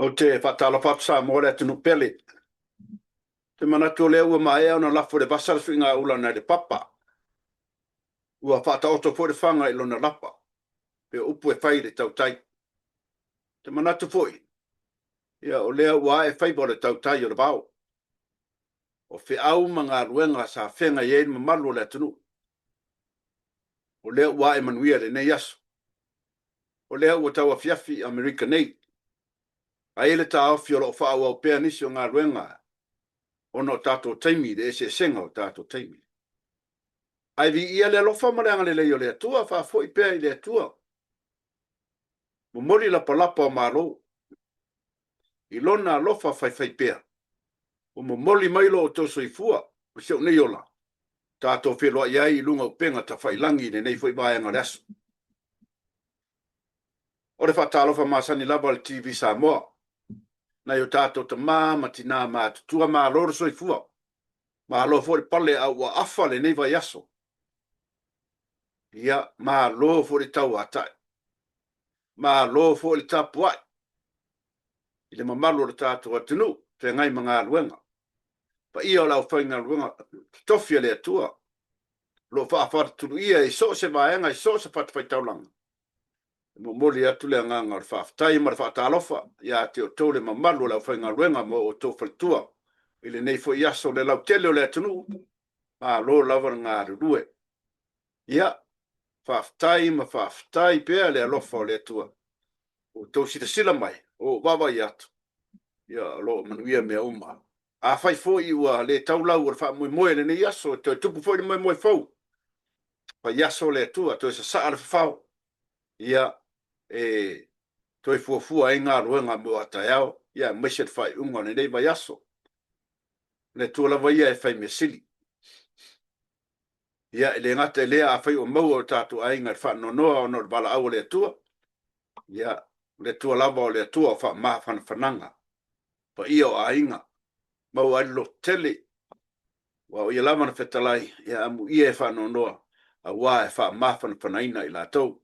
O te whatala whapsa mo le tunu pele. Te manatu lea ua mai ona lafo le basara su inga ula na le papa. Ua whata oto po le whanga ilo na lapa. Pe upu e whai le tautai. Te manatu foi. Ia o lea ua e whai bo le tautai o le bau. O whi au mga ruenga sa whenga i ma malu le tunu. O lea ua e manuia le nei aso. O lea ua taua fiafi Amerika nei. A ele ta au fiolo o wha au pēa nisi o ngā ruenga. Ono tātou taimi de ese senga o tātou taimi. Ai vi ia le lofa mareanga le leo le atua, wha fo i pēa i le atua. Mo mori lapa lapa o mālo. I lona lofa whai pēa. O mo moli mailo o toso i fua, o seo nei ola. Tātou whiloa iai i lunga o penga ta whai langi ne nei fwoi bāenga le aso. O le whatalofa masani lava le TV Samoa. Na yo tātou ta mati nā mātutua māloro soi fua. Mālo fo le pale au wa afa le nei vai aso. Ia mālo fo le tau atai. Mālo fo le tapuai. I le mamalu le tātou atinu, te ngai mga luenga. Pa ia o lau whainga luenga, tofia le atua. Lo whaafatu ia i so se vaenga, i so se whatawhai taulanga. Mo moli atu le nganga o whaafatai ma le whaatalofa. Ia te o tau le mamalu lau whainga luenga mo o tau whalitua. I le nei fo iaso le lau tele o le atinu. Ma lo lava ngā rurue. Ia, whaafatai pēa le alofa o le atua. O tau sila mai, o wawa i atu. Ia, lo manuia mea uma. A whai fo i ua le taulau o le wha moe le nei iaso. Te tupu fo i le moe fau. Pa iaso le atua, to e sa saa le whau. Ia, toi fuafua e ngā ruenga mo atai au. Ia, meset whai unga ne nei vai aso. Le tualawa ia e whai me sili. Ia, le ngata lea a whai o maua o tātu ainga wha nonoa o nor bala au le atua. Ia, le tualawa o le atua o wha mahafana whananga. Pa ia o ainga. Mau ailo tele. Wa o ia lamana whetalai. Ia, amu ia e wha nonoa. A wā e wha mahafana whanaina i la tau.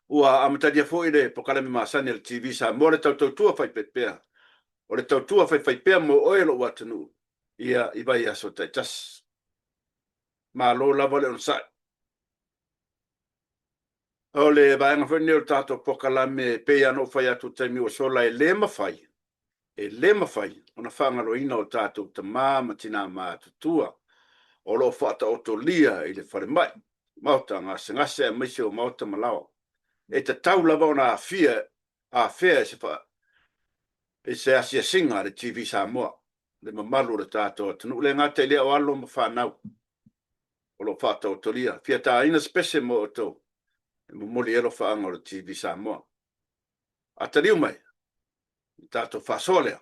Ua amatadia fo ile pokalame masani le TV Samoa le tautua whai pepea. O le tautua whai pea mo oelo watanu. Ia i vai aso taitas. Ma lo lava le on sai. O le vaenga whene o tato pokalame pea no whai atu taimi o sola e lema whai. E lema whai. Ona whangalo ina o tato ta māma tina mātutua. O lo whata otolia i le whare mai. Mauta ngase maise o mauta malawa. E te tau lava ona a fea se wha. E se asia singa le TV Samoa. Le mamalu le tātou atanu. Le ngate lea o alo ma whanau. O lo whata o tolia. Fia tā ina spese mo o tau. E mo moli ero whaanga o le TV Samoa. A tariu mai. Tātou whasolea.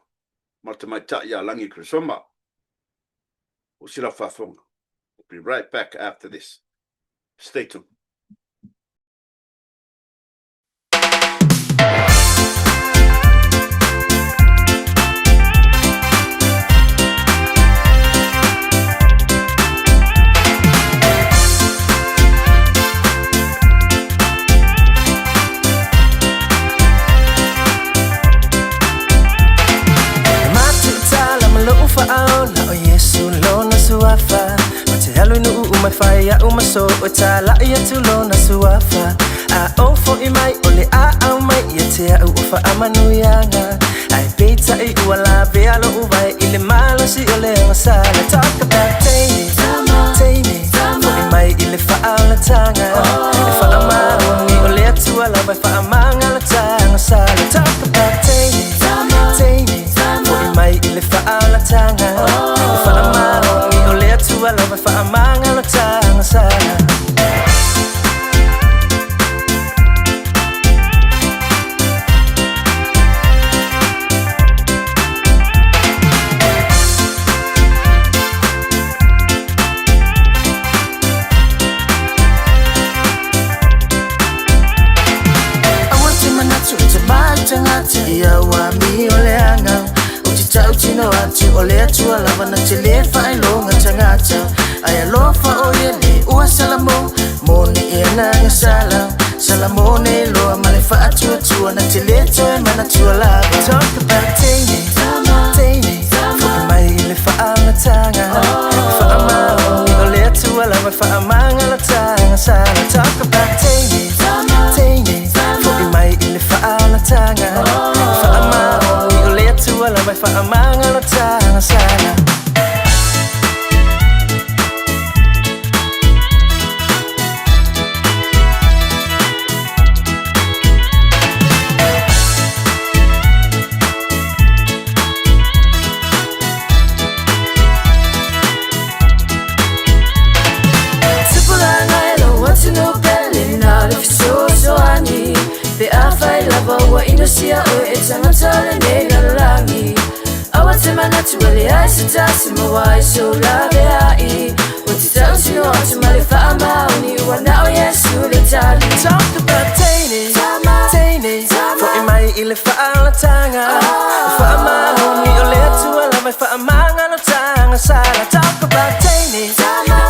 Ma te mai ta ia langi krisoma. O sila whafonga. We'll be right back after this. Stay tuned. Fire umaso utala ya tulona suafa a ofo imai ole a mai yetea ufa amanu yanga ai pizza I wala vealo ubai ile malo si ole masala talk about take me for imai ile fa ala tanga fa amanu ni ole tu ala fa amanga la tanga sala talk about take me for imai ile fa ala tanga fa amanu ni ole tu ala fa amanga la tanga sala. Ia wa mi ole anga uti tau tino atu ole atu alava na tele fai longa tangata ai lofa oye ni ua salamo moni ena ngasala salamone lo male fa atu atu wana te leto e mana tua lava. Talk about Tene, Tene, fuki mai ile whaanga tanga. Whaamao ni o lea tua lava whaamanga la tanga sala. Talk about Tene, Tene, fuki mai ile whaanga tanga. Whaamao ni o lea tua lava whaamanga la tanga sala. Wa inosia o e tangatale nei lalangi awa te mana tu wale ai se tasi mawai so lave ai o te tansi o atu male whaama o ni wana o Yesu le tali. Talk about Tene, Tene, fo i mai i le whaala tanga whaama o ni o le atu ala mai whaamanga no tanga sala. Talk about Tene,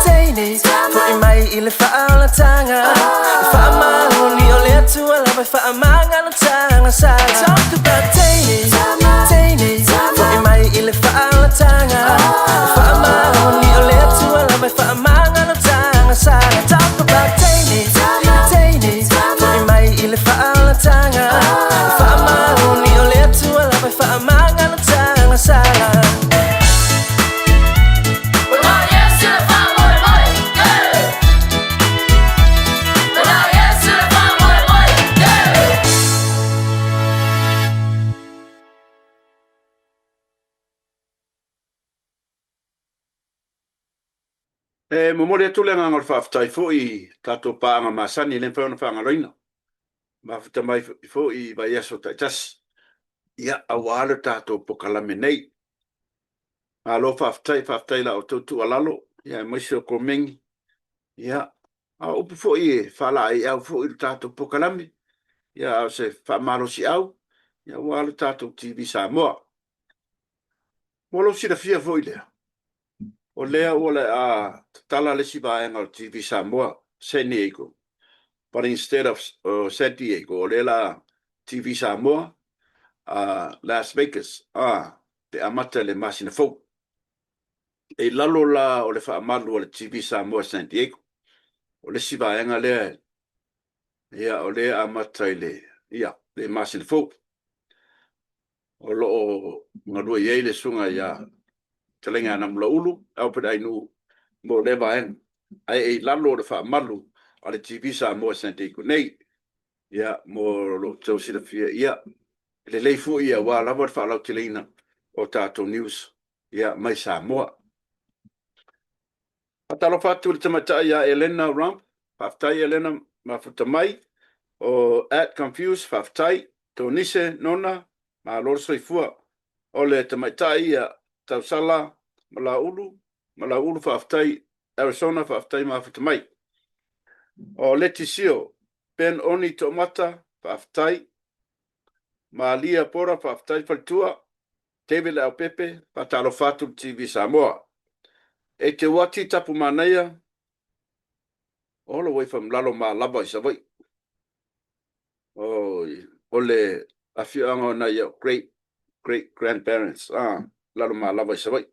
Tene, fo i mai i le whaala tanga whaama o ni o le atu ala mai whaamanga no tanga sala. Talk about Tene, Tene, fo i mai i le whaala tanga whaama o ni o le atu ala mai whaamanga no tanga sala. Talk about Tene, Tene, fo i mai i le whaala tanga whaama o ni o le atu ala mai whaamanga no tanga sala. Momole tulenga ngol whaftai fo i tato paanga masani le whaona whaanga roina. Mawhita mai fo i vai aso taitas. Ia awalo tato pokalame nei. Alo whaftai la o tautu alalo. Ia maisi o komengi. Ia a upu fo i whala ai au fo i tato pokalame. Ia au se whamaro si au. Ia awalo tato TV Samoa. Molo si da fia fo i lea. O lea ole a tala le si vaenga o TV Samoa, San Diego. But instead of San Diego, o le la TV Samoa, Las Vegas, te amata le masina fau. E lalo la o le whaamalu o le TV Samoa San Diego. O le si vaenga lea, ia o le amata le masina fau. O lo o ngadua iei le sunga ia telenga na mula ulu, au peda inu mo lewa en. Ai lalo de wha malu, ale TV Samoa San Diego nei, ia mo lo tau sila fia, ia le leifu ia wa lawa de wha lau teleina o Tato News, ia mai Samoa. Atalo fatu le tamata ia Elena Rump, whaftai Elena mafuta mai, o at confused whaftai, tonise nona, ma lorso i fua, o le tamata ia Tausala, Malaulu whaftai, Arizona whaftai mafuta mai. O Letisio, Ben Oni Tomata whaftai, Malia Pora whaftai whaltua, David Au Pepe, Patalo Fatu TV Samoa. E te wati tapu manaia, all the way from Lalo Ma Lava i Savai. Ole afianga na ia great grandparents, Lalo Ma Lava i Savai.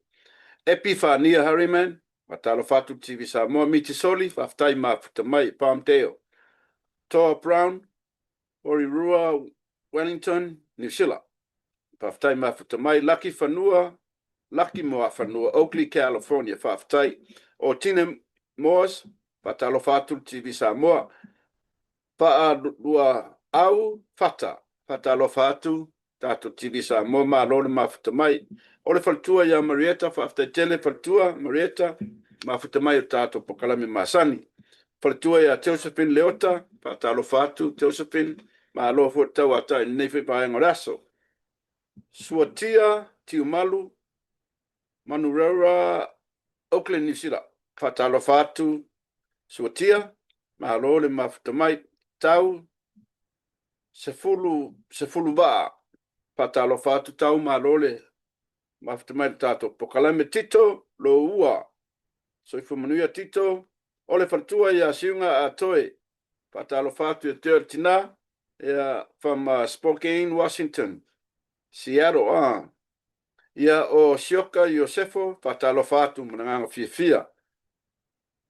Epifania Harriman, Matalo Fatu TV Samoa, Miti Soli, Whaftai Mafuta Mai, Palmdale, Toa Brown, Orirua, Wellington, New Zealand, Whaftai Mafuta Mai, Lucky Moa Fanua, Oakley, California, Whaftai, o Tina Moores, Matalo Fatu TV Samoa, Pa'alua Au Fata, Matalo Fatu, Tato TV Samoa, Malona Mafuta Mai, Ole faltua ya Marieta, whaftai tele faltua, Marieta, mafuta mai o tato pokalami masani. Faltua ya Josephine Leota, patalo fatu, Josephine, ma alo fu tau ata i nefi pa engoraso. Suatia, Tiumalu, Manurera, Auckland, New Zealand, patalo fatu, Suatia, ma alo le mafuta mai, tau, sefulu ba, patalo fatu tau ma alo le mafuta mai tato pokalame Tito lo ua soifu manuia Tito ole faltua ia siunga a toe patalo fatu e teo tina ia from Spokane, Washington. Seattle, ia o Sioka Iosefo, whatalofa atu mananganga fia.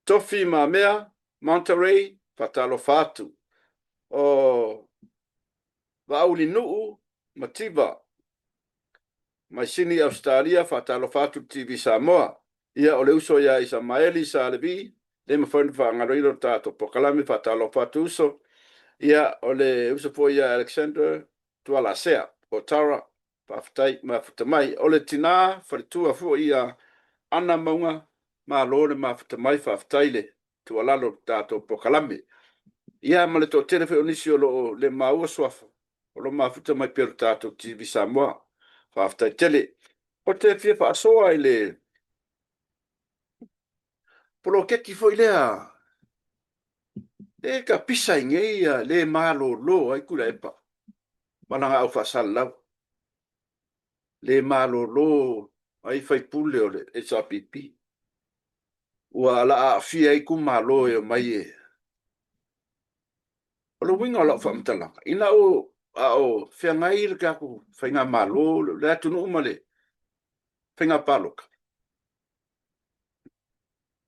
Tofi Mamea, Monterey, whatalofa atu. O Vauli Nuu, Mativa, Maisini Australia, whatalofa atu TV Samoa. Ia o le uso ia Isamaeli sa levi, le mawhani whaangaroiro tātou pokalami whatalofa atu uso. Ia o le uso po ia Alexander Tualasea, o Tara, Paftai, Mafutamai, o le tina, wharitua fu ia ana maunga, ma lore Mafutamai, Paftaile, Tualalo tātou pokalami. Ia ma le tō telefe onisi o lo le maua swafa, o lo Mafutamai peru tātou TV Samoa, Paftai tele. O te fia whaasoa i le polo keki fo i lea, e ka pisa i ngeia le malo lo ai kula epa. Mananga au whasalau. Le malo lo ai fai pule o le SRPP. Ua la a fia i ku malo e o mai e. O lo winga o lau whamtalanga. Ina o a o fia ngai le kako whainga malo le atunu umale. Whainga paloka.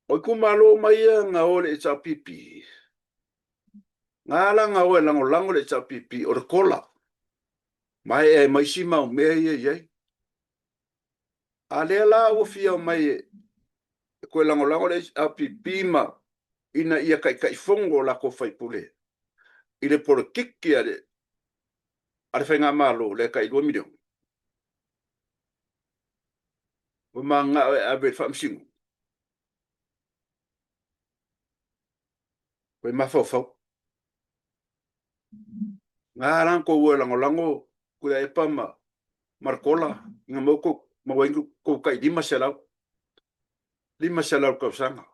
O i ku malo mai e nga o le SRPP. Ngā langa o e lango lango le SRPP o le kola. Mai e mai sima o mea ia iai. A lea la o fia o mai e. Koe lango lango le SRPP ma. Ina ia kai fongo la ko fai pule. I le poro kiki ale. Ale whainga malo le kai 2 milion. O ma ngā e awe whamsingu. Koe mawhawhau. Ngā ranko ua lango lango. Koe e pa ma. Markola. Inga mauko. Mawaingu kou kai 5 selau. 5 selau kau sanga.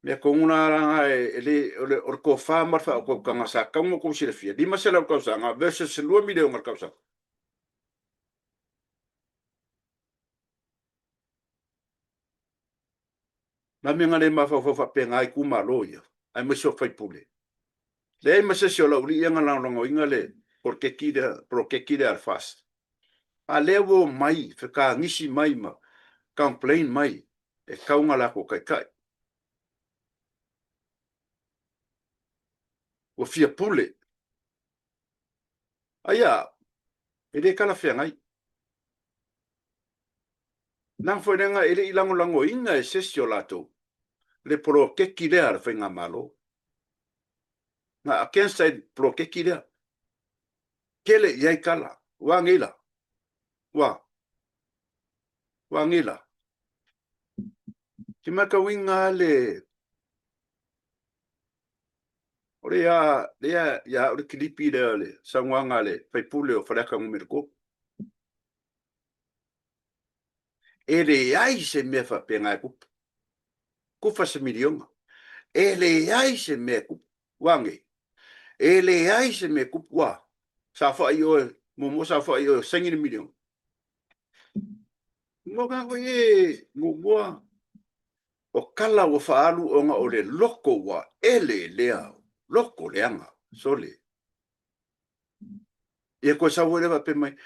Mea konguna ranga e le o ko wha marwha o kou kanga sa kaunga kou sirafia. 5 selau kau sanga versus 2 milion ngar kau sanga. Na minga le mawhawhawha pe ngai ku malo ia. Ai maso fai pule. Le ai masasi o lauri ia ngā lango inga le por kekide ar fast. A lewo mai, whika ngisi mai ma, complain mai, e kaunga lako kai kai. O fia pule. Aia, e re kala whea ngai. Nang whainenga e re ilango lango inga e sesi o lato. Le pro kekide ar whainga malo. Nga against pro kekide. Kele iai kala, wangila. Wangila. Ki maka winga le ore ya ore kilipi le sangwanga le paipule o faraka ngumirko. Ele ai se mefa penga kup. Kufa se milionga. Ele ai se me kup wange. Ele ai se me kup wa. Sa fa yo mo sa fa yo 5 milion. Mo ga ko ye mo o kala o faalu o nga o le loko wa ele lea. Loko leanga, sole. Ia koe sa wale wa pe mai.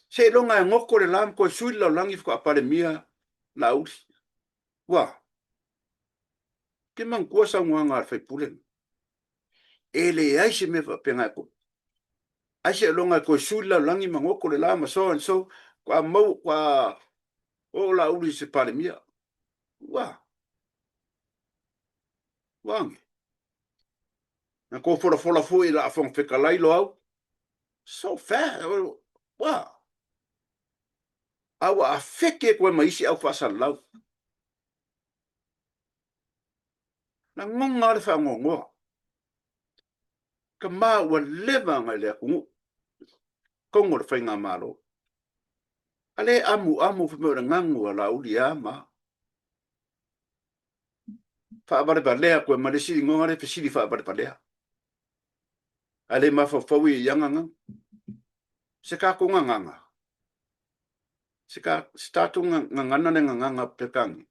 Se longa e ngoko le lam koe sui lau langi fko apare mia la usi. Wa. Ke man kua sa nguanga ar fai pulen. Ele aise me fa pe ngai ko. Aise longa koe sui lau langi ma ngoko le lam so and so. Kwa mau kwa o la uli se pare mia. Wa. Wangi. Na ko fola fui la afong fekalai lo au. So fair. Wa. Awa a feke koe maisi au whasa lau. Na ngonga le wha ngongoa. Ka maa ua lewa ngai lea kungu. Kongo le whainga maro. Ale amu whameo ngangu a la uli a maa. Whaabare pa lea koe malesiri ngonga le whesiri whaabare pa lea. Ale mawhawhawi i yanganga. Se ka ko nganga. Se ka statu ngangana ne nganga pekangi.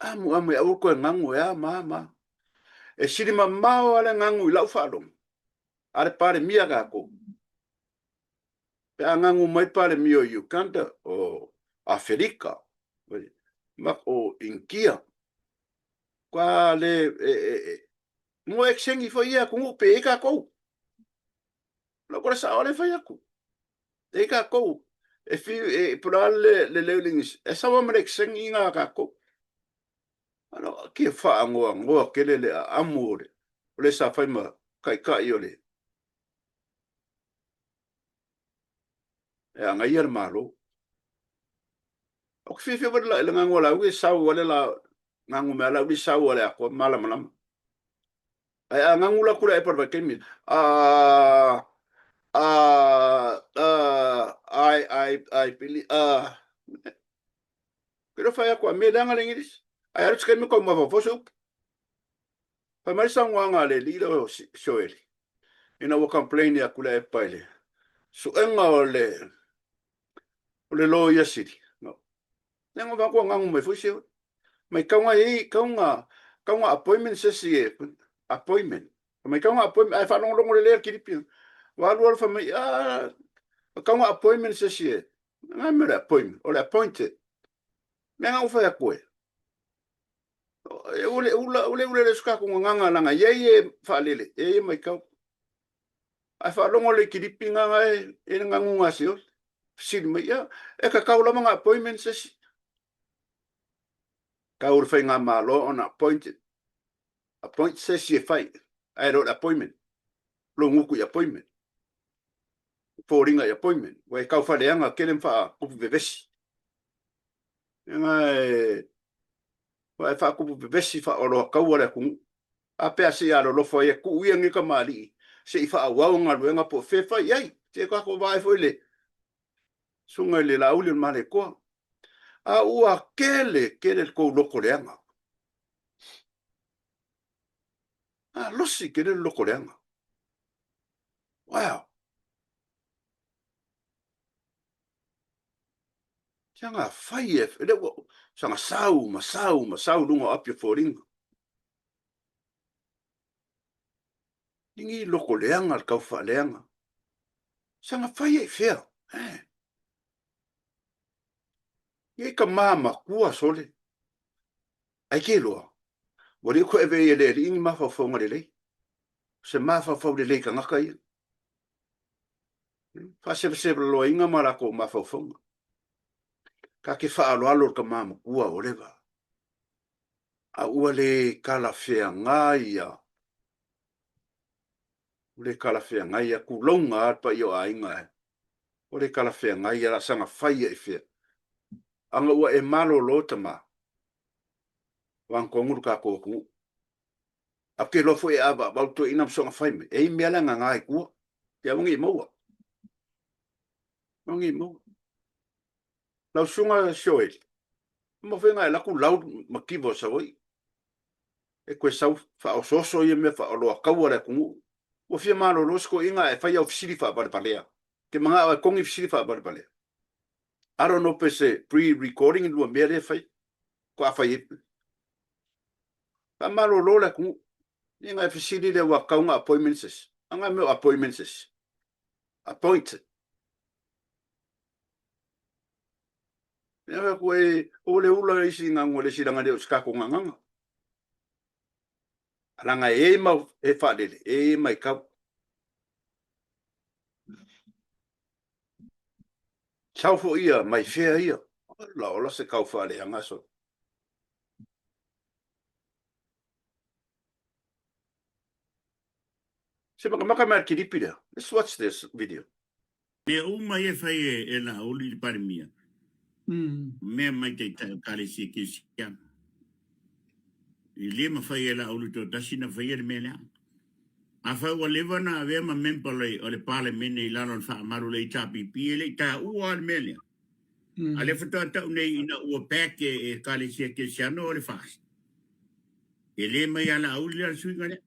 Amu e au koe ngangu e a maa. e siri mamao ale ngangu I lau whalong. Ale pare mia kako. Pe a ngangu mai pare mio Uganda o Afrika. Mak o Inkia. Kwa le mo eksengi fo ia kungu pe eka kou. Loko sa ole fa yaku. Eka kou. E fi e pulale le leulingis. E sa wa mrek sengi nga ka kou. Ano ki fa ngoa kelele amore. Ole sa fa ma kai ole. E anga ia malo. O fi wala la ngola wi sa wala la ngangu mala wi sa wala ko mala malam. Ai ngangu la kula e por kemi. I believe pero fa ko me danga lengis. Ai arts kemi ko ma fo so. Pa mai sa nganga le lilo shoeli. Ina wo complain ya kula e paile. So enga ole lo ya city. No. Nengo ba ko ngangu me fo so. Mai kaunga appointment se appointment. Mai kaunga appointment ai fa long le kiripi. Walu fa mai kaunga appointment se ngamera appointment or appointed. Nenga ufa ya koe. Ule ska ko nganga langa ye fa lele e mai kau. Ai fa long le kiripi nganga e ngangu ngasio. Sid mai ya e ka kaula mga appointment se Kaur fai ngā malo on appointed. Appoint says ye fai. I wrote appointment. Lo nguku appointment. Fōringa appointment. Wai kau whareanga kerem wha kupu bebesi. Ngai wai wha kupu bebesi wha oro kau wale kungu. A pea se aro lo fai ku uia ngika maali. Se I wha awau ruenga po whewha iai. Te kako vai foi le. Sunga le lauli male koa. A ua kele kou loko leanga. A losi kele loko leanga. Wow. Sanga fai sanga masau lunga apia fōringa. Ingi loko leanga al kau wha leanga. Sanga fai fea. Ngai ka mama kua sole. Ai ke loa. Wari ko eve e le ingi mawhawhaunga le lei. Se mawhawhau le lei ka ngaka ia. Whasewasewala loa inga marako mawhawhaunga. Ka ke whaaloalo ka mama kua o lewa. A ua le kala whea ngaia. Le kala whea ngaia ku longa arpa i o a inga. O le kala whea ngaia la sanga whaia e whea. Anga ua e malo lo tama. Wang konguru ka kōku. A ke lofo e aba, wauto inam songa whaime. E mea langa ngai kua. Ia wangi maua. Wangi maua. Lau sunga shoeli. Mawhenga e laku lau makivo sa wai. E koe sau wha o soso i me wha o loa kaua re kungu. Ua fia malo losko inga e whai au fisiri wha baripalea. Ke mga au e kongi fisiri wha baripalea. Aro no pe se pre-recording lua mea le whai. Ko a whai epe. Pa malo lola kungu. Inga e fisiri le wa kaunga appointments. Anga meo appointments. Appointed. Nea koe ole ula isi nga ngole siranga leo skako nganganga. Alanga e mau e whalele. E mai kau. Saufo ia, mai whea ia. La ola se kau whale angaso. Se maka mai kiripira. Let's watch this video. Me uma e whai e la oli pare mia. Me mai te kare se ke siam. I le ma whai e la oli to tasina whai e me lea. A whai wa lewa na ave ma mempa lei o le pale mene I lano wha amaru lei tapi pi e lei ta ua al me lea. A le whata tau nei ina ua peke e kare se ke siano o le whasi. E le mai ala oli al suinga lea.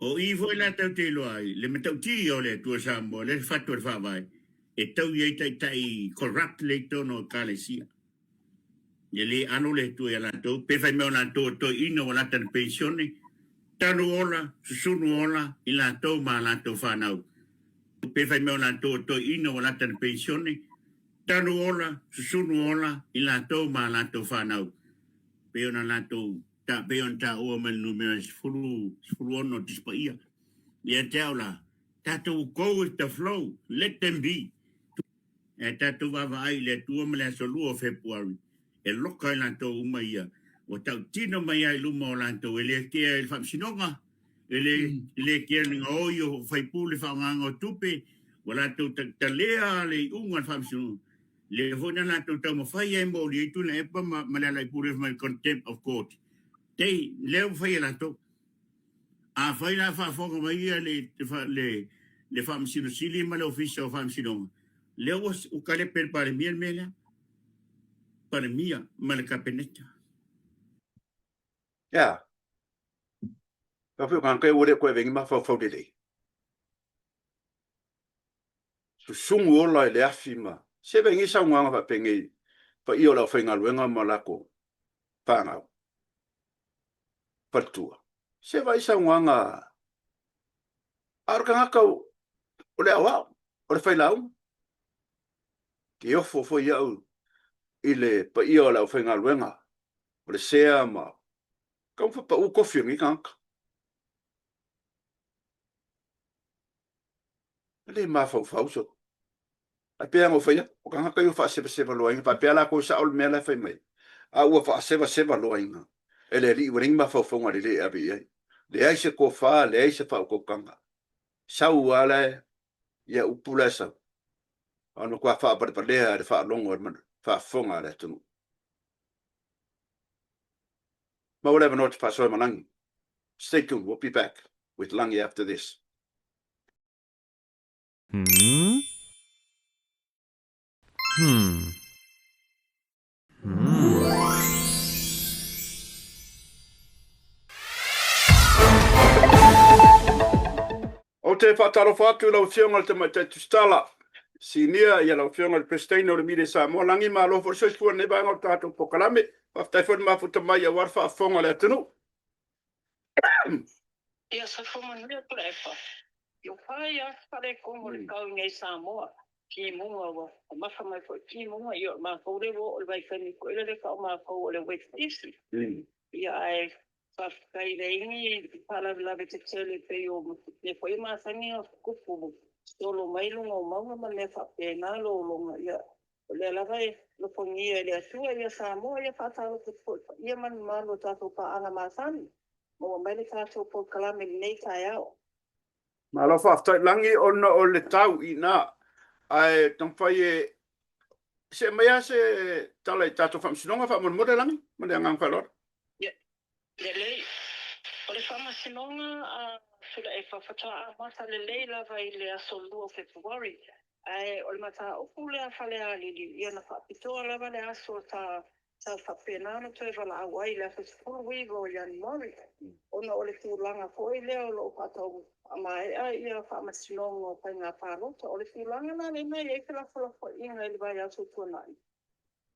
O I foi la tau te loa ai, le matau ti o le tua sambo, le fatu al whawai, e tau iei tai corrupt le tono kalesia. Yele anu le tu ya la tu pe fai me la tu to ino la tan pensione tanu ola susunu ola ila to ma la to fanau pe fai me la tu to ino la tan pensione tanu ola susunu ola ila to ma la to fanau pe ona la tu ta pe on ta o men numero fulu ono dispaia ya taula tatu go with the flow let them be tatu va vai le tu me la solu o february e loka la to umaia o tau tino mai ai lumo la to ele ke el fam sinonga ele ke ni oio fai pule fa ngango tupe wala to ta lea le unga fam sinu le hona la to mo fai e mo li tu le pa ma la pure my contempt of court te le fai la to a fai la fa fo mai le fam sinu sili ma le officio fam sinonga le o kale per pare miel mela para mia malaka peneta. Ya. Ka fu kan kai wore ko vengi ma fa de. Su sungu ola le afima. Se vengi sa ngwa fa pengi. Pa io la fenga luenga malako. Panga. Patua. Se vai sa ngwa ar kan ka o le awa. O le fai lau. Ki ofo fo iau. Ile pa io la fenga luenga. O le sea ma. Kam fa pa u kofi ngi kanka. Le ma fa so. A pea mo fai o ka haka fa se loinga pa pea la ko sa ol mela fai mai a ua fa se loinga ele ri ring ma fa fonga le a bi le ai se ko fa le ai se fa ko kanga sa uala ya upula sa ano ko fa pa le a fa longo man fa fonga le tu ma wala no to pass over lang stay tuned, we'll be back with Langi after this. O te whataro whatu lau whionga te mai te tustala. Sinia ia lau whionga le presteina o le mire sa mo langi ma lo for sois fuan ne banga o tātou pokalame. Whaftai fuan ma futa mai a warwha a whonga le atunu. Ia sa whonga nea tura e wha. Io whai a whare kongo le kau ngai Samoa. Ki munga wa. O mawha mai fo ki munga io ma kourewo o le waikani ko ele le kau ma kou o le West East. Ia ai whafkai reingi para lawe te tele pe o ne fo ima sangi a kupu. Solo mai lunga o maunga ma ne whape nā lo longa ia. O le lawa e lopongia le asua ia Samoa ia whataro te fo. Ia manu malo tātou pa ana masani. Mo mai le tātou po kalame nei tai au. Ma lo whaftai langi ona o le tau I nā. Ai tamwhai e se mea se tala I tātou whamsinonga whamon mure langi. Mune angang whalora. Le lei. O le whamasinonga sura e whawhata mata le lei lava I le aso lua Februari. Ai o le mata o pule a whale a lili. Ia na whapitoa lava le aso ta whapenana toi wala awai le aso sepulu wigo o Iani Mori. Ona o le tūlanga koi leo lo patau mai a ia whamasinonga o pai ngā whārota. O le tūlanga nā le mai e kira whalafo inga I le vai aso tuanai.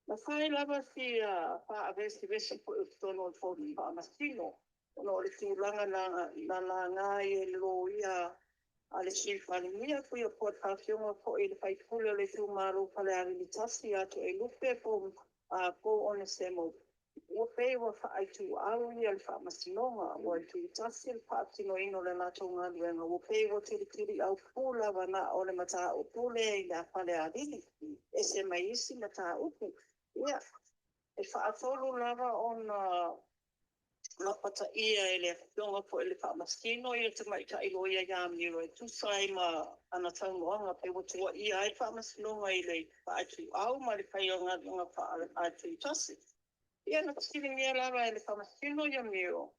Na whai lava si wha vesi po tono o tōni whamasino. Ona o le tūlanga na ngā e lo ia a le sifani mia kui a port hawhionga po I le whaipule o le tūmaro pale a li tasi ato e lupe po one semo. Ua pei wa whaaitu au ia le whaamasinonga, ua tu tasi le whaatino ino le nato ngā luenga. Ua pei wa tiri au pula wana o le mata o pule I le apale a lili. E se mai isi mata upu. Ia, e whaatolu lava on pata ia e le whionga po e le whaamaskino ia te mai ka ilo ia ia miro e tusai ma ana taunoanga pe watua ia e whaamasinonga I le whaaitu au ma le whaionga ngā whaaitu tasi. Ia na tiri mea lava e le whaamaskino ia miro.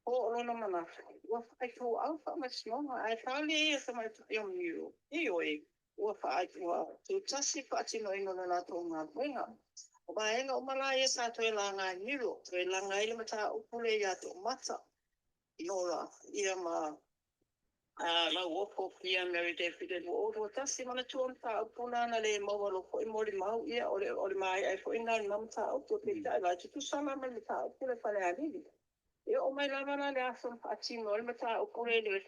O lona mana, ua whaaitu au whaamasinonga ai whaali ia te mai ia miro. Io e, ua whaaitu au. Tu tasi whaatino ino le nato ngā wenga. O maenga o malai e sa toi la ngā niro, toi la ngā ile mata upule ia to mata. Inola, ia ma la wofo pia Mary David wo o tasi mana tuam ta puna na le mo lo ko mo mau ia o mai ai fo ina nam ta o to pe ta la tu sama me ta o le fale ali e o mai lava na le aso ati mo le mata o kore le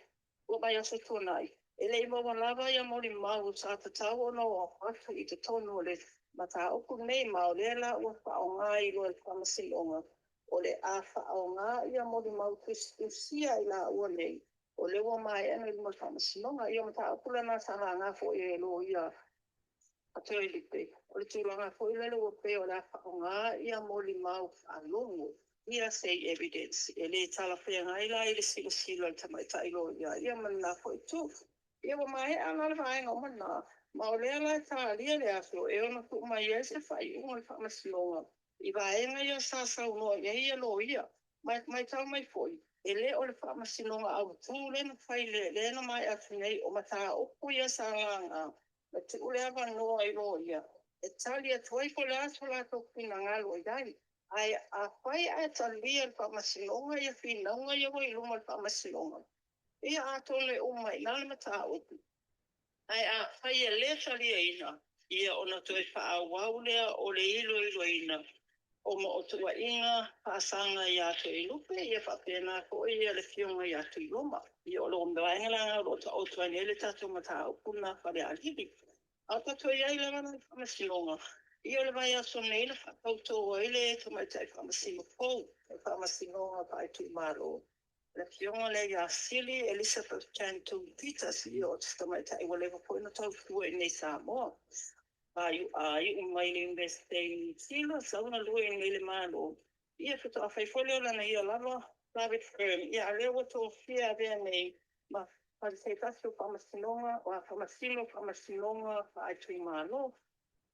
o mai aso tonai e le mo lava ia mo mau sa ta ta o no o aso i te tono le mata o ku nei mau le la o fa o ngai lo e famasilonga o le a fa o nga ia mo mau sia ila o nei o le wa mai ana le mo famasilonga ia mata o kula na sa nga fo e lo ia a te le pe o le tūlanga fo i le o pe o la fa o nga ia mo mau a longo hearsay evidence e le tala whea ngai la i le sila sila le tamai tai lo ia mana fo i tū ia wa mai ana le vaenga o mana ma o lea la ta lia le aso e ona ku mai e se fai unga le whamasilonga i vaenga ia sa sa uno ia lo ia mai tau mai foi e le o le whamasilonga au tū le na whai le na mai atu nei o mata opu ia sa langa ma te ule ava noa i lo ia e tali atu ai ko le aso la toku na ngalo i dai ai a whai a talia le whamasilonga ia whinaunga ia wai luma le whamasilonga ia a tole o mai nale mata opu ai a whai e le talia ina ia ona toi whaawau lea o le ilo ina o mo o tua inga pasanga ia to i lupe ia whapena ko ia le fionga ia to i loma ia o lo mbewaenga o ta o tua nele tatu mata opu na whare alibi a ta toi ai le wana whamasilonga ia le vai aso nei le whakauto o ele to mai tai whamasilo pou whamasilonga pai tu maro le fionga le ia sili Elizabeth Cantu Peters ia o tista mai tai wale po ina tau tua i nei Samoa ai mai le investei sila sauna lua i nei le malo ia fito a whaifolio lana ia lava private firm ia lewa to fia vea nei ma se tasu whamasilonga o a whamasilonga ai tui malo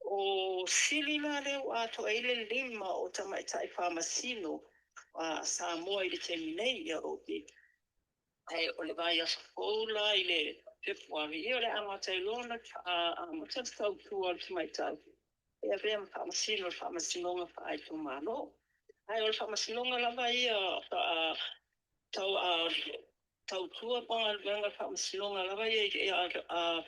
o sili la leo ato eile lima o tamaitai whamasilo Samoa i le teminei ia o te ai o le vai a skola i le Februari ia o le amatai lona a matatau tua o tamaitai ia vea whamasilonga whaai tu malo ai o le whamasilonga lava ia tau tua panga le venga whamasilonga lava ia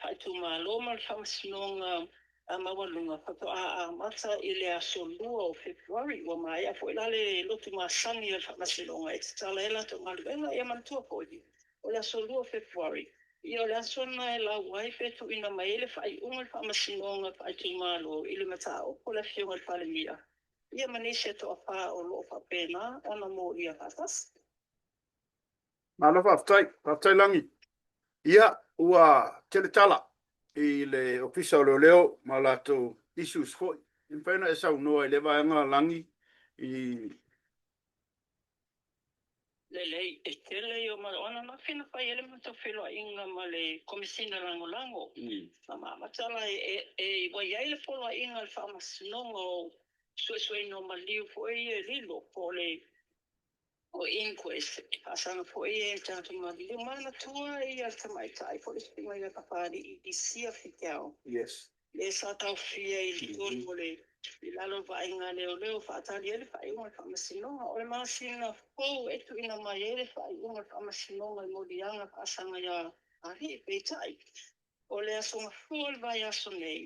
whaai tu malo ma le whamasilonga mawalunga pato a mata i le aso lua o Februari wa mai a fo ilale lotu masangi al whamasilonga e tala ela to maluenga ia mantua poi o le aso lua o Februari i o le aso na e la wai fetu ina mai ele whai unga le whamasilonga whai tu malo i le mata o ko le fionga le whalemia ia manise to a wha o lo whapena ona mo ia patas Malo whaftai langi. Ia ua teletala i le ofisa o leo ma lato issues hoi. In whaina e sau noa i le vaenga langi i lei e tele o ma ona na fina fai ele mato filo inga ma le komisina lango ma matala e wa ia le folo inga le whamasnongo sue no ma liu fo e lilo po le o inquest asanga fo e tanto ma liu mana tua e al tamaitai fo le spinga ia kapari i sia fitiao yes. le sa tau fia i tonu le i lalo vainga leo whaatari ele whai unga whamasinonga o le masina pou etu ina mai ele whai unga whamasinonga i morianga pasanga ia ahi peitai o le asonga fuol vai aso nei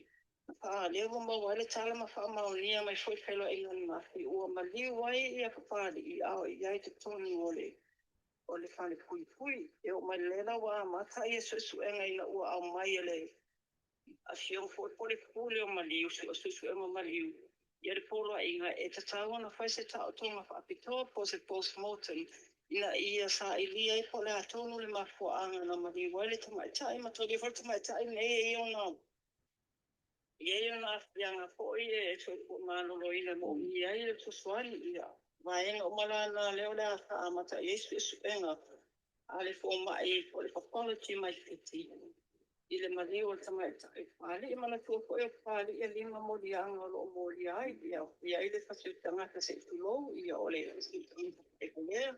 leo wamba wale tala ma whamaunia mai foi whailo ingani mafi ua maliu wai ia kapari i ao i ai te tonu o le whane pui e o mai lela wa mata i e suenga ina ua au mai ele a fiong fo pole pole o maliu su e maliu ia le polo inga e tatau na fai se tau tonga fa apito po se postmortem ina ia sa ilia i pole atonu le mafuanga na maliu wale tamaitai ma togi for tamaitai ne ia na fianga fo ia e so manolo ina mo ia i le tusuani ia vaenga o malana leo le asa amata yesu enga ale fo mai po le apology mai fiti ile mali o tamaitai ali mana tu ko e pali e lima morianga lo moriai ia ile fasu tanga se tulo ia ole e kone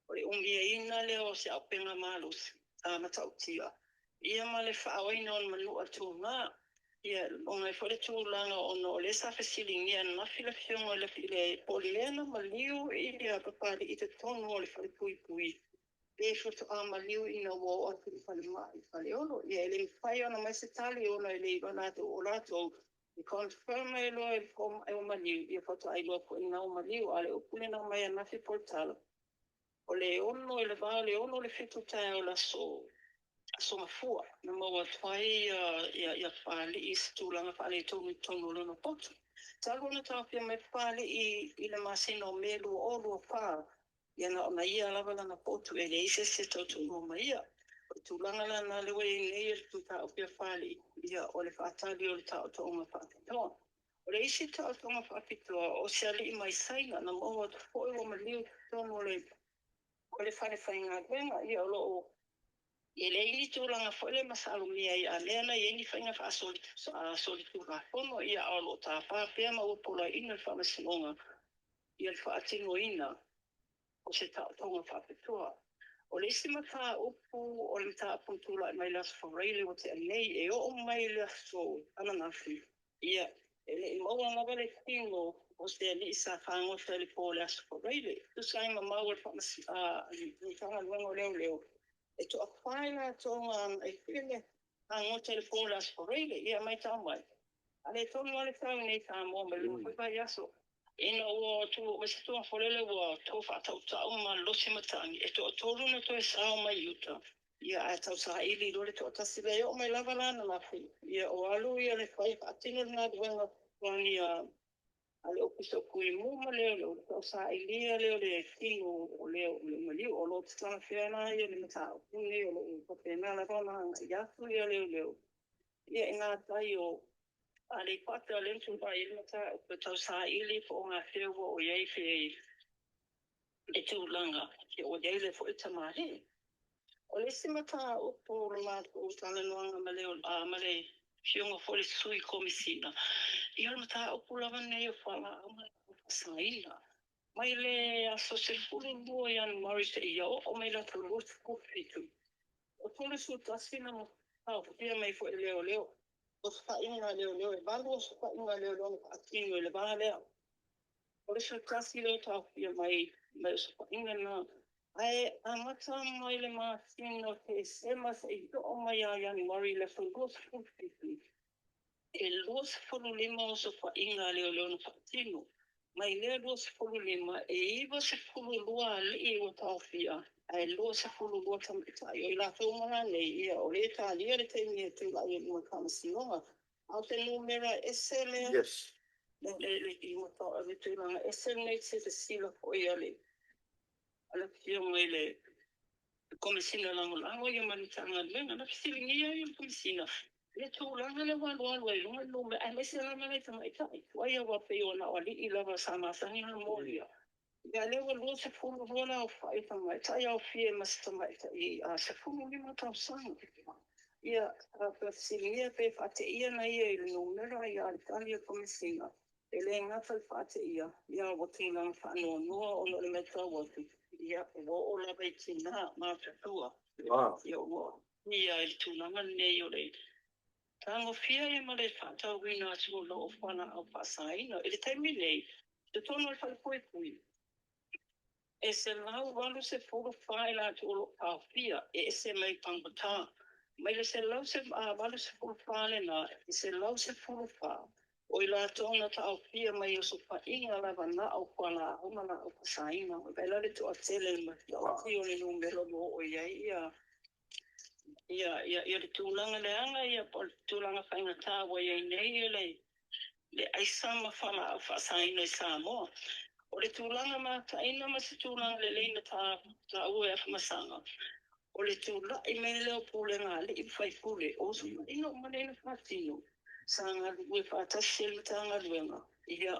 ole ungia ina le o se apenga malus matautia ia male faaina on manu atuna ia onga fore tu langa ono le sa fasiling ia na fila fiona le poliena maliu ia papali ite tonu ole fale pui e foto amaliu ina wo o tu fale mai fale ono ia le fai ona mai se tali ona le ona to ola to i confirm e lo e kom e o maliu ia foto ai lo ko ina o maliu ale o kule na mai na fi portalo o le ono le vale ono le fitu tai o la so mafua na mo fai ia fale i stulanga fale to mi tono lo no poto talo na tapia me fale i le masino melu o lo fa ia na ona ia lava lana potu e le ise se tautu ngoma ia. O tūlanga lana lewe i nei e tu ta opia whali ia o le whaatali o le tau tonga whaapitoa. O le isi tau tonga whaapitoa o se ali i mai saina na moa tu fōi o maliu tono o le whare whainga kuenga ia o loo. I le ili tūlanga fōi le masalu mia i a leana i engi whainga wha soli tūra pono ia o lo ta whaapea ma upola ina whamasinonga ia le whaatino ina. O se tonga whapetoa. O le isi mata upu o le mata puntula mai las whareile o te anei e o mai le so ananafi. Ia, ele i maua ngaba le tino o se ani isa whango te le po le as whareile. Tu sai ma maua ni tanga luengo leo. E to a whaina tonga e whine hango te le po le as whareile. Ia mai tamai. Ale tonga le tau nei tamo me le mwipa yaso. Ina o tu wese tu afolele wa to fa tau tau ma losi matangi e to tolu na to e sao mai yuta ia a tau sa ili lore to tasile o mai lava lana na fi ia o alu ia le fai atino na duenga wani ale opiso kui mu ma leo to sa ili le tino o leo le mali o lo tsana fiana ia le mata o ne o lo pena la kona ia tu ia leo ia ina tai o ale pata le tupa i mata o tau sa ili fo nga feo o iei fe e tūlanga o iei le fo i tamari. O le simata o po rama o tala noanga male fionga fo le sui komisina. I ala mata o po lava nei o whala o pasaina. Mai le aso se fulu lua ian Morris e iau o mai la tu lutu kufitu. O tole su tasina mo tau pia mai fo i leo. O whainga leo e bandu o whainga leo ka atinu e le bana leo. O le kasi leo tau pia mai o whainga na. Ai amata mai le mātino te sema se i do o mai a Ian Murray le whangoa fufifi. E los fulu lima o so whainga leo na whaatinu. Mai leo los fulu lima e iwa se fulu lua li o tau pia. Ai lo se fulu lua tamitai. O i la tau mana nei ia o le ta lia le te mea te lai e lua kamasinonga. Au te numera ese lea. Yes. Le i mata a le tūlanga ese nei se te sila po i ale. Ala pia mai le komisina lango ia manitanga lenga. Na pisilingia ia komisina. Le tūlanga le walu e lunga lume. Ai mese lama nei tamaitai. Waia wape o na wali i lava samasangi na molia. Ia lewa lua se fulu rola o whai tamai, tai au fie mas tamai i se fulu lima tau sanga. Ia silingia pe whate ia na ia i le numera i alitalia komisina. E le ngata i whate ia watinga whanua noa o le meta watu. Ia o la bai tina mātatua. Ia o ia i tūnanga nei o le. Tango fia e ma le whatau wina atu lo o whana au pasaina. E le taimi nei, te tono le whalipui pui. E se lau walu se furu whae la tu olo pāwhia, e se mai pangata. Mai le se lau se walu se furu whae na, e se lau se furu whae. O i la tōna ta au whia mai o so whainga lava na au whala auma na au pasaina. O bela le tu a tele le mati au ti o le numero mo o iai ia le tūlanga le anga ia po le tūlanga whainga tā wa iai nei le aisama whala au pasaina i Samoa. O le tūlanga ma taina ma se tūlanga le leina tā ue awhamasanga. O le tūla i mene leo pūle ngā le i whai pūle. O so ino manena whatino. Sa ngā ue whātasi le tā ngā ruenga. Ia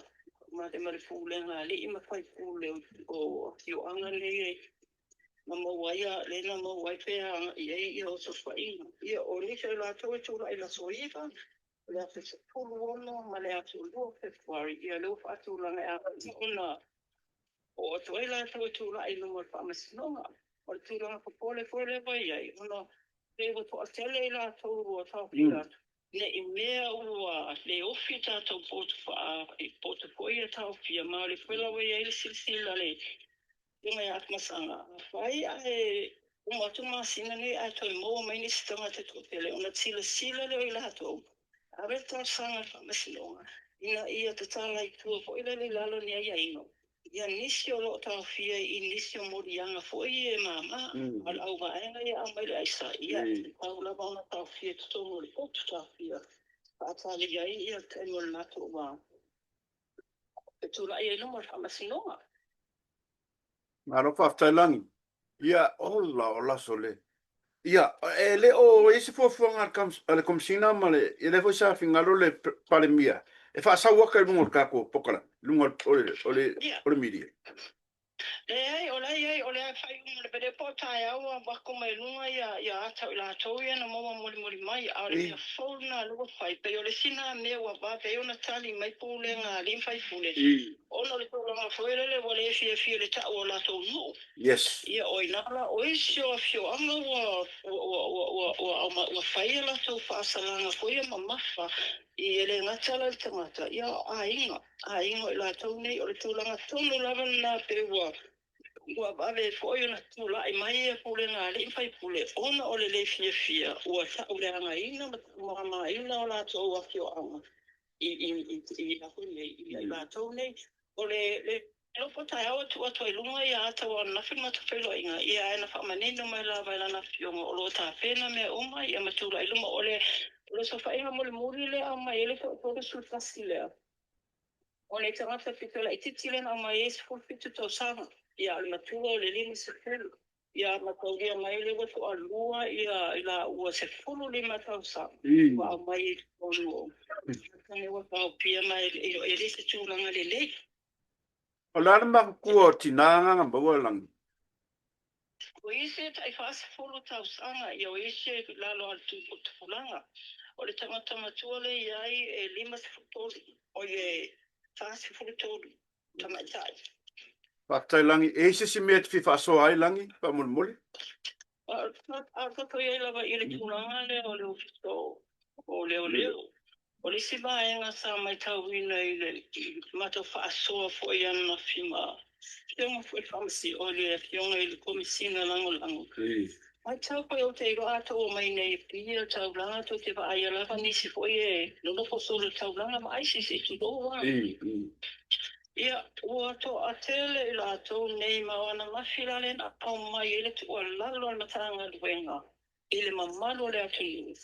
ma te mare pūle ngā le i ma whai pūle o tio anga le e. Ma mauaia le na mauai pēa i o so whainga. Ia o nisha la tau e tūla i la soiva. Le atu se pulu ono, ma le atu lua Februari, ia leo whaatūlanga e ati ona. O atu eila tau e tūla i numa whamasinonga. O le tūlanga popole koe le vai ai. Ona, rewa to a tele i la tau rua tau pila. Ne i mea ua le ofi tātou potu koe a tau pia. Ma le whela wai ai le silsila le. Inga e atmasanga. Whai ai Uma tuma sina ni ato mo mai ni stonga te topele ona sila le ila hato. Abe ta sanga fa masilonga. Ina ia te tala I tua fo ila le lalo ni ia ino. Ia nisio lo ta fia I nisio morianga fo I e mama. Al au vaenga ia au mai le aisa. Ia au la vauna ta fia tutongo le potu ta fia. Atali ia te mo le nato wa. E tula ia ino mo fa masilonga. Maro whaftai ia ola sole. Ia, le o isi fuafuanga ale komsina ma le le fo sa fingalo le palemia. E fa sa waka lungo kako pokala. Lungo ole media. Ole fai le bede pota au wako mai lunga ia ata la toia na mama moli mai au le fona lu fai pe ole sina me wa ba pe ona tali mai pule nga lim fai pule ona le tola foi le wole fie le ta o la to no yes ia oinala o isio fio anga wa fai la to fa salanga foi mama fa I ele ngatala le tamata ia ainga la to nei ole tolanga tonu lava na pe Ua bawe foi na tula I mai e pule ngā li fai pule ona ole le fia ua ta ule anga ina ma ina o la tō a fio anga I la hune I la tō nei ole le lopo tai awa tu ato I lunga I ata wa nawhi mata whailo inga I a ena whamanino mai la vai lana fionga o lo ta pena me oma I ama tula I luma ole sa whainga mole muri le ama ele tōre sultasi lea Ole tangata pitula I titile na ama yes fulfitu tō sanga ia le matua le lini se fulu ia matauria mai le wato alua ia ila ua se fulu le matau sa wa mai ono tane wa pau pia mai e le se tūlanga le le o lana makua tinanga nga bawalang o ise tai fasa fulu tau sanga ia o ise lalo al tu fulanga o le tamata matua le iai e lima se futoli o ye fasa fulu tolu tamatai Whaftai e se mea te whiwhaso ai langi, pa mole. Kako ia lava I le tūlanga le o le ofiso o leo. O le siva e nga sa mai tau ina I le mata whaasoa fo I ana whima. Fionga fo whamasi o le fionga I le komisina lango. Mai tau koe o te iro ato o mai nei pia tau langa to te wa aia lava nisi fo I nono fo solo tau langa ma aisi se tu doa. Ia, ua to a tele I la tō nei mawana mawhirale na pau mai ele tu ua lalo na tanga luenga. Ele mamalo le atu.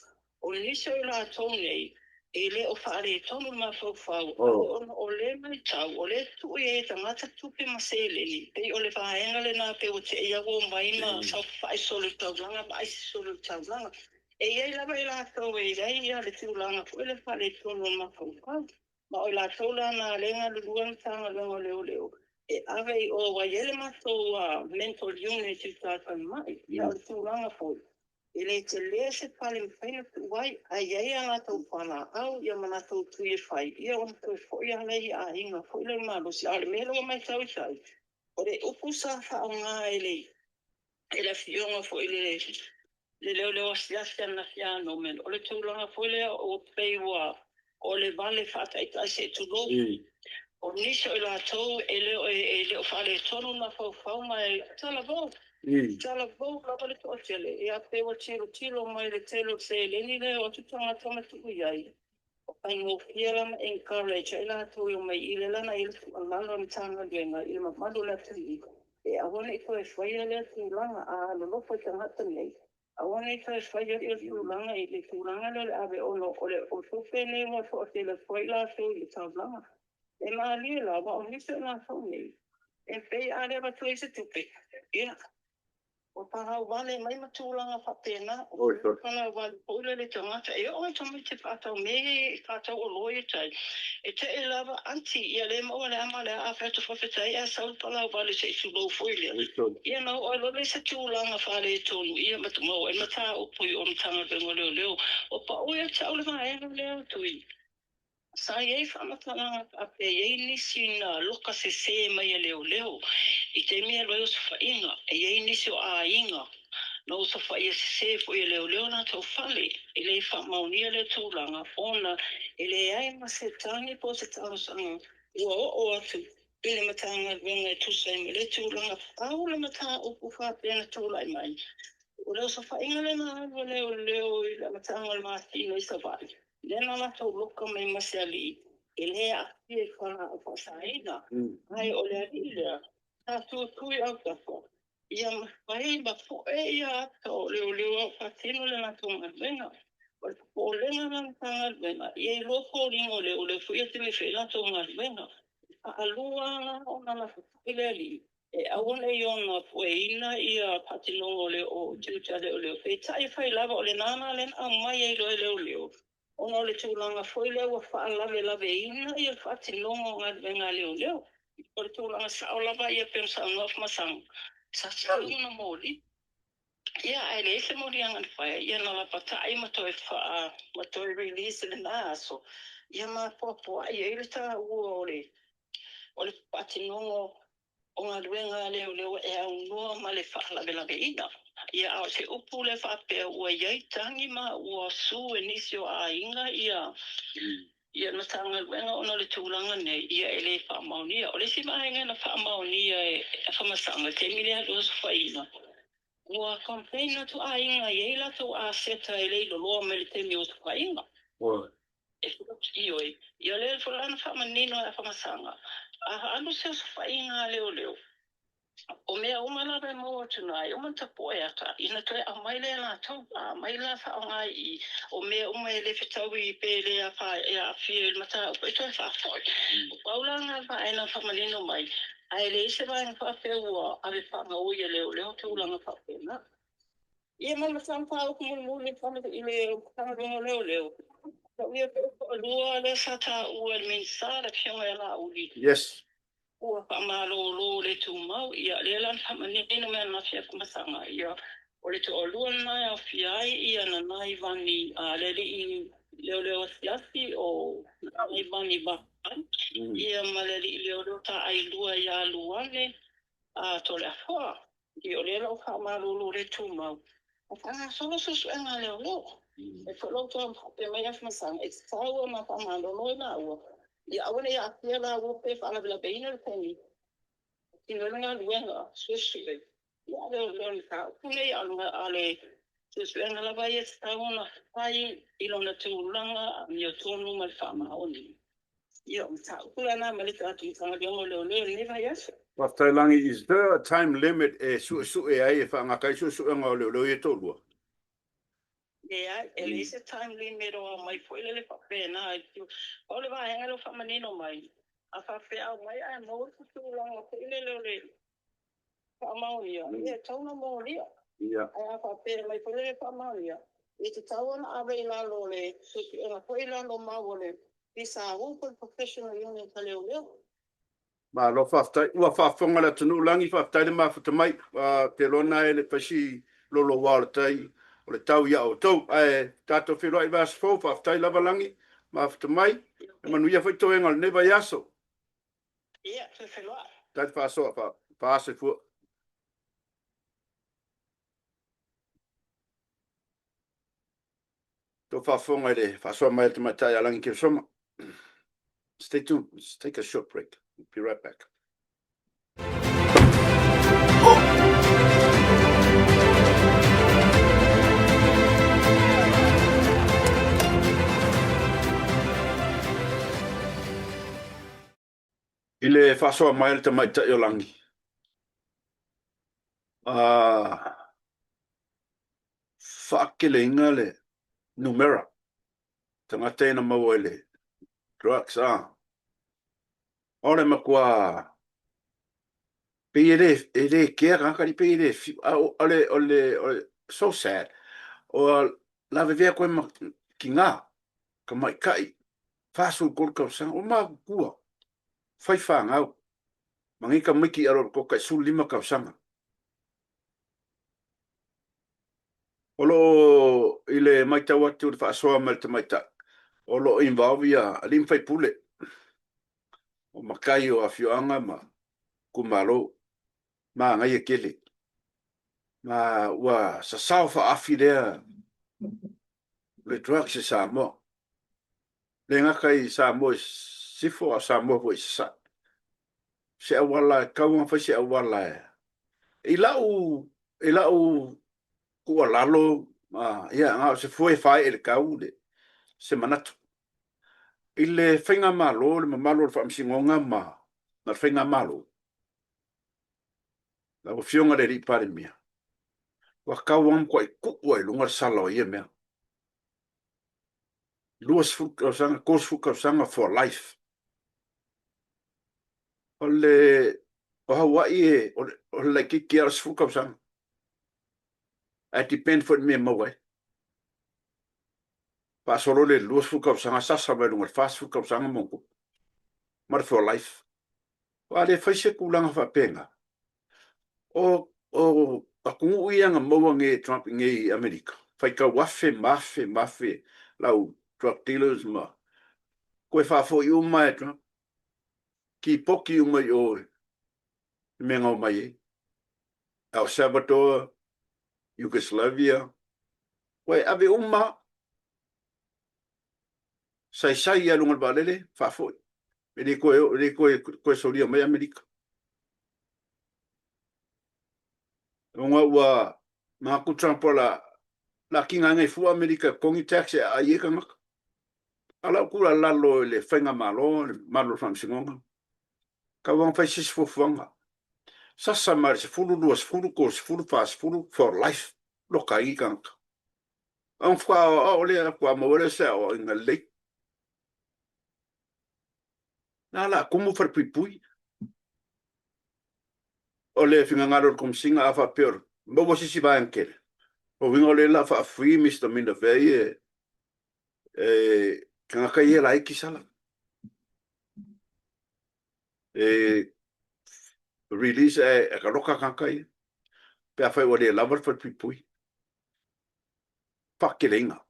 O niso I la tō nei, ele o whaare tonu mawhauwhau. O le mai tau, o le tu e tangata tupe maseleni. Pei o le whaenga le nā pe o te iago mai ma sau whae solo taulanga, ma aisi solo taulanga. E iei lava I la tō e rei ia le tūlanga fu ele whaare tonu mawhauwhau. Ma o la tola na lenga luan tanga lenga leo. E ave o wa yele mato mental unit I tātai mai. Ia o tūranga fōi. E le te lea se pale mwhaina tu wai. A iei anga tau whana au. Ia mana tau tui e whai. Ia o mto e whoi a lei a inga. Whoi le malo si ale melo mai tau I tai. O le upu sa whao ngā e le. E le fionga fōi le. Le leo asiasia na fiano men. O le tūranga fōi le o peiwa. O le vale fata I tai se tu lo. O niso I la tau e leo whale tonu na whau mai tala vau. Tala vau la vale to atele. E a pewa tilo mai le telo se leni le o tutanga tamatu iai. O pai ngō fiera ma encourage. E la tau I mai I le lana I le lalo ni tanga duenga. I le mamadu la tui. E awana I koe whaia le tu langa a lolofa tangata nei. Awana I kai whaia I tūlanga I le tūlanga le ave ono o le o tupe ne mo fo te le whaila so I taulanga. E maa lia la wa o nisa na sau nei. E pei are wa tu se tupe. Ia. O pahau wale mai matūlanga whapena. O pana wale poule le tangata. E o tamai te whatau me whatau o loia tai. E te e lava anti ia le maua le ama le a whatu whawhetai a sau pala wale se i tulo foilia. Ia nau o lole se tūlanga whale tonu. Ia matumau e mata upui o mtanga bengo leo. O pa oia tau le maenga leo tui. Sa iei whamatanga a pe iei nisi na loka se mai leo. I te mea loio sa whainga. E iei nisi o a inga. No sa whaia se fo I leo na tau whale. I le whamaunia le tūlanga. Ona I le aima se tangi po se tausanga. Ua o atu. I le matanga venga e tusai me le tūlanga. Au le mata upu whapena tūlai mai. Ora sa fa inga lena leo I la matanga ma tino I sa vai. Lena la tau loka mai masali. Ele a ki kona o fasaina. Ai o le arile. Ta tu tui au tafa. Ia mai ba fo ia to leo fatino lena tunga venga. O lena na tanga venga. Ia loko ringo le fuia te me fela tunga venga. A lua ona na ile awana iona fueina ia patinongo le o tiutale o leo. Pe tai fai lava o le nana len a mai e loe leo leo. Ona le tūlanga foi leo a wha lave ina ia patinongo ngā venga leo leo. O le tūlanga sa o lava ia pensa ngof masang. Sa una mori. Ia ai le se mori anga fai. Ia na la patai matoi wha matoi release le nā aso. Ia ma poa ia ile ta ua o le patinongo o ngā ruenga leo e au noa ma le whaalawe ina. Ia au se upu le whapea ua iai tangi ma ua su e nisi o a inga ia na tanga ruenga ona le tūlanga nei ia e le whaamaunia. O le si mahenga na whaamaunia e whamasanga te mire alo su whaina. Ua complain tu a inga i eila tu a seta e leilo loa me le temi o tu whainga. E ioi. Ia le fulana whamanino e whamasanga. Anu se su whainga leo. O mea umalawe mo tunai, umanta poeata, ina toe a maile la tau, a maila wha o ngai o mea umaile whitau I pele a wha e a whie mata, o toi wha whoi. O paulanga wha aina whamanino mai, a ele ise vai na whawhea ua, a we whanga uia leo tūlanga whawhea na. Ia mama sampa o kumuli whamata I leo, whangarongo leo. Ka uia o lua le sata ua minsara pionga e la uli. Yes. Ua whamalolo le tūmau, ia le lan whamanino mea na whia kumasanga, ia o le to o lua nai a whiai, ia na nai vani a le li leo siasi o nai vani bahan, ia ma le li leo ta ai lua ia luane a tole a wha, ia o le lau whamalolo le tūmau. A whanga solo susu e ngā leo. E whalauta e mai afmasanga, e taua ma whamalolo e nā ua. Ia awane ia atia la wope whaala beina le pengi. Ina nga luenga, suesue. Ia leo ni ka. Kune ia alunga ale suesue nga lava ia tauna pai ilona tūlanga mi o tōnu ma le whaamaoni. Ia mta. Kula nā malika atu I tanga biongo leo neva yasa. Whaftai is there a time limit e su e ai e whaangakai su e ngā leo e tōlua? Yeah, at least a time limit o mai foi le pape na. O le vai ngalo whamanino mai. A whawhea mai a mo tu langa ko le. Whamaunia. Ia tauna mo lia. Ia. A whawhea mai foi le whamaunia. I te tauna awe I lalo le. Suki e nga foi lalo mau le. Pisa upo professional union ka leo. Ma lo whaftai. Ua whawhonga la tunu langi whaftai le mawhata mai. Te lona e le pasi lolo wala tai. O le tau ia o tau, tato whiro I vas fō, whaftai lava langi, mawhata mai, e manuia whai toenga le neva yaso. Ia, te whenua. Tai whasoa, whaase fua. Tō whawhonga le, whasoa mai te mai tai alangi ki soma. Stay tuned, let's take a short break. We'll be right back. Ile whasoa mai te mai tai o langi. Whakele inga le numera. Tanga tēna maua le drugs Ore makua pere kia kakari pere ole so sad. O la vevea koe ki ngā ka mai kai whasu kōrkau sanga o mā kua. Whai whāngau. Mangi ka miki aro ko kai su lima kausanga. Olo ile maita watu le whaasoa mai te maita. Olo involve a lim whai pule. O makai o a whioanga ma kumaro. Ma ngai e kele. Ma ua sa sao wha afi rea. Le drugs e sa mo. Le ngakai sa mo sifo a sa mo i sa. Se awala kaunga fa se awala. E lau kua lalo ia nga se foi fai ele kau le se manatu ile whainga malo le mamalo le whaamsingonga na whainga malo la o fionga le ripare mia wa kau am kwa kuwa lunga sala o ia mea luas fuka sanga kos fuka sanga for life ole o Hawaii o le kiki ar fuka sanga a depend for me mawe pa solo le luas fuka sanga sasa ba lunga fast fuka sanga mongo mar for life wa le faise kulanga fa penga o akungu ianga mawa nge Trump nge Amerika faika wafe mafe lau drug dealers ma koe fafo i uma e Trump ki poki uma i o menga o mai El Salvador Yugoslavia koe ave uma sai ia lunga balele fafo ele koe solia mai Amerika Onga ua maku Trump la kinga ngai fu Amerika kongi tax a yeka mak. Ala kula lalo le whainga malo whamsingonga. Ka wang whai sis fufuanga. Sasa mare se fulu luas, fulu kos, fulu fast, fulu for life. Loka i kanka. Ang wha o lea kua mawere se o inga lake. Nala kumu wharpipui. O le finga ngaro kom singa afa peor. Bobo sisi bayan kere. O winga le la fa free Mr. Minda vei kanga kai la iki sala. Release e karoka kankai. Pe afa o le lavar fa pipui. Pakelinga.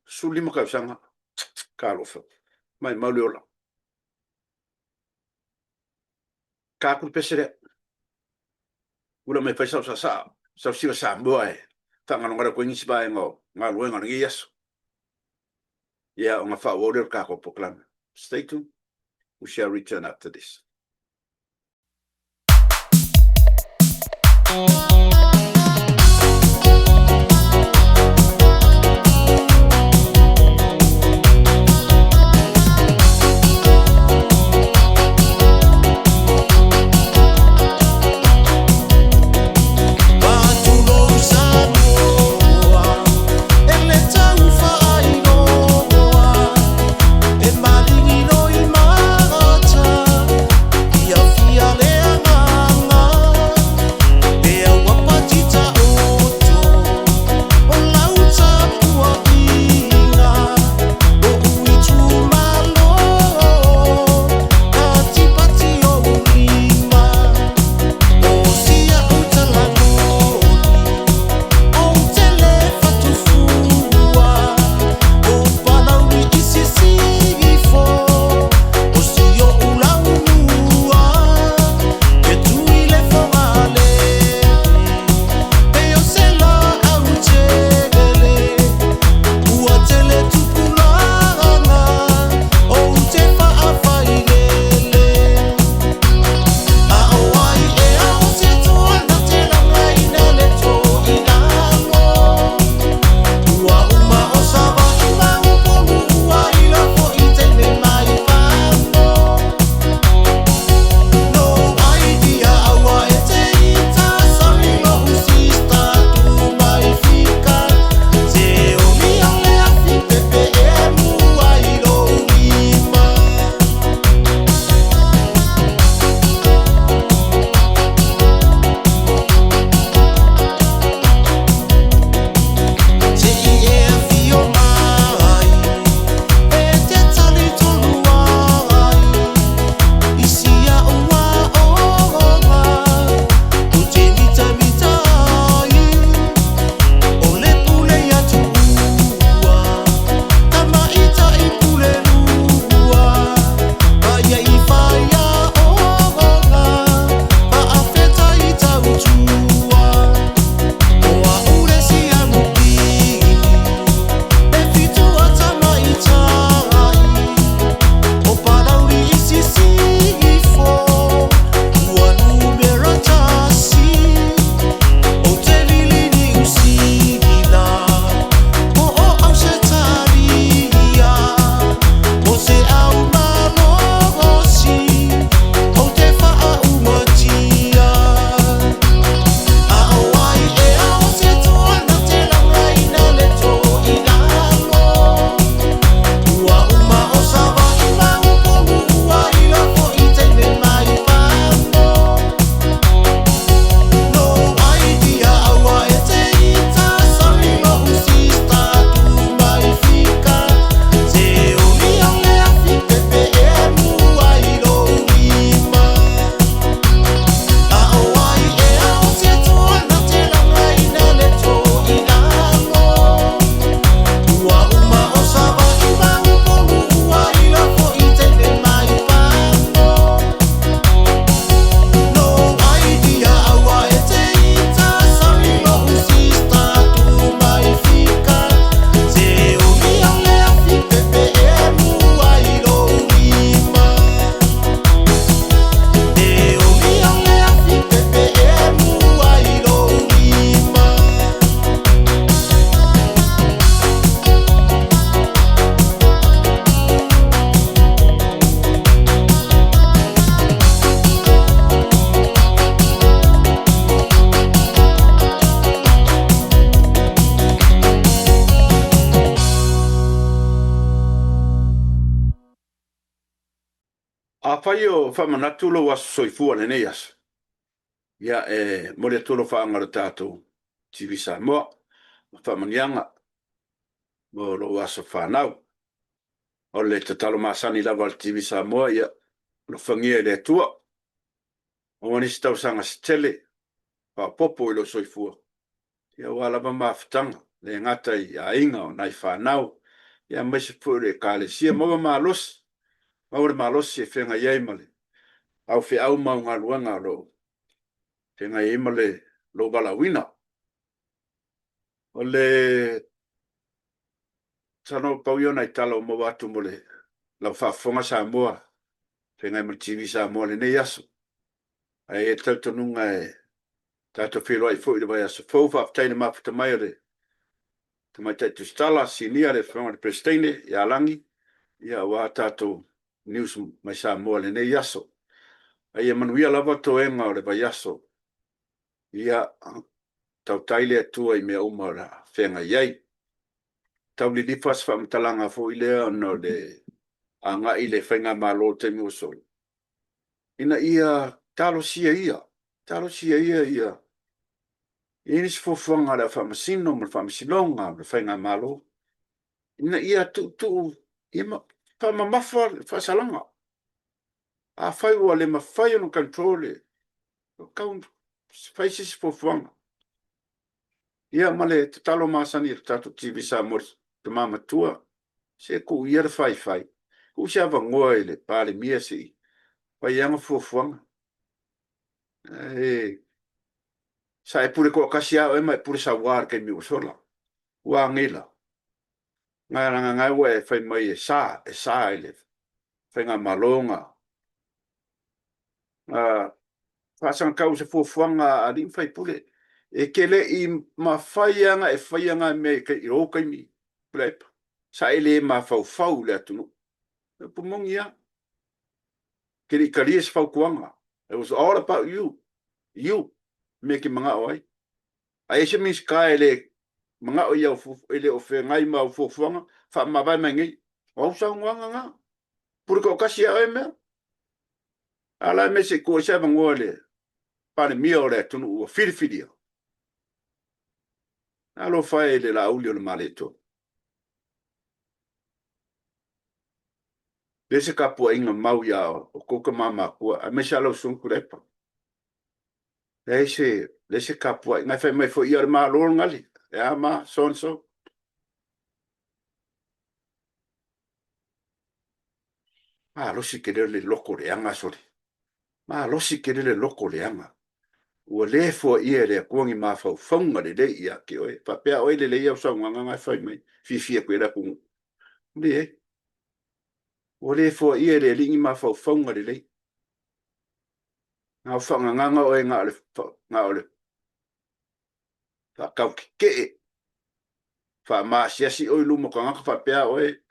Sulima ka sanga. Kalofa. Mai mauleola. Kakul pesere. Ula me fai sa siwa sa mua e. Tanga ngara ko ngisi ba ngo nga luenga ngi yaso. Ya nga fa order ka ko poklan. Stay tuned. We shall return after this. Yeah. A whai o whamanatu lo waso soifua ne nei aso. Ia mo le tolo whaangara tātou TV Samoa, whamanianga, mo lo waso whanau. O le te talo masani lava le TV Samoa, ia lo whangia le atua. O wanisi tau sanga stele, pa popo ilo soifua. Ia walama mawhitanga, le ngata i a inga o nai whanau. Ia maise pure kāle sia, mawa maalos. Mawa maalos e whenga iei male. Au whi au maunga luanga lo. Whenga iei male lo balawina. O le tano pauio nai tala o mawatu mole. Lau whafonga Samoa. Whenga iei male TV Samoa le nei aso. Ai e tautanunga e tato whiro ai fwoi le vai aso. Fou whaftaina mafuta mai o le. Te mai taitu stala sinia le whenga le presteine i alangi. Ia wa tato news mai Samoa le nei aso. Ai e manuia lava toenga o le vai aso. Ia tau taile atua I mea uma la whenga iei. Tau li lifas whamtalanga fo I lea no le anga I le whenga malo te musoi. Ina ia talo sia ia. Talo sia ia ia. Inis fo whanga la whamasino ma whamasilonga le whenga malo. Ina ia tu ima whamamafa whasalanga. A whai ua le mawhai no controle. Kau whaisis fo whanga. Ia male te talo masani I tato TV Samoa te mamatua. Se ku ia le whai. Ku se avangoa I le pale mia si. Whai anga fuafuanga. Sa e pure ko kasi au e mai pure sa war ke mi usola. Ua ngila. Ngai ranga ngai ua e whai mai e sa e le. Whenga malonga. Whasanga kau se fuafuanga a rin whai pure. E kele I ma whaianga e whaianga me ke I roka I mi. Plepa. Sa ele ma fau le atunu. E pumongia. Kiri karies fau kuanga. It was all about you. You. Me ki mga oai. A ese mis ka ele mga o iau ele o whengai ma o fuafuanga. Wha mawai mai ngai. O sa nguanga nga. Puri ko kasi a mea. Ala me se ko se vangoa le. Pane mia o le atunu ua whiriwhiria. Alo whae le la uli o le maleto. Lese ka pua inga mau ia o koka mama kua. A me se alo sunku repa. Lese ka pua inga whai mai fo ia le maa lor ngali. Ea ma, so. Ma losi kere le loko le anga sori. Ma losi kere le loko le anga. Ua le fo ia le kuangi ma fau faunga le le ia ki oe. Papea oe le ia usau nganga ngai whai mai. Fifia kwe la kungu. Le Ua le fo ia le lingi ma fau faunga le le. Ngau whanga nganga oe ngā ole. Wha kau ki kee. Wha maa siasi oe lumo ka ngaka papea oe.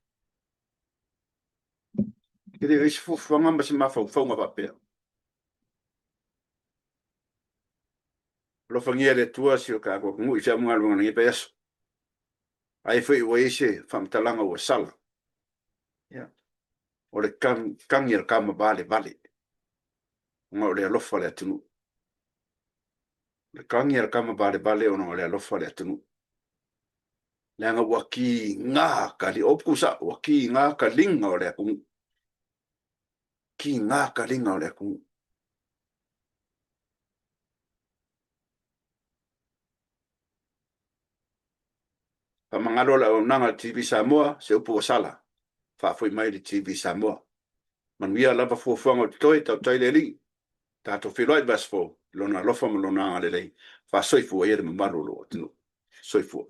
Kere isi fuwanga masi ma fau faunga papea. Lo fangia le tua si o ka ko ngui fia mga lunga ngi peso. Ai foi o ese famtalanga o sala. Ya. O le kangi el kama vale. Ngo le alofa le atunu. Le kangi el kama vale o no le alofa le atunu. Le anga waki ngā ka li opkusa waki ngā ka linga o le akunu. Ki ngā ka linga o le akunu. fa mangalo la nanga TV Samoa se upo sala fa foi mai le TV Samoa man via la fa fuanga toi ta tai le li ta to filoi bas fo lona lofa mo lona le le fa soifu e le marolo tino soifu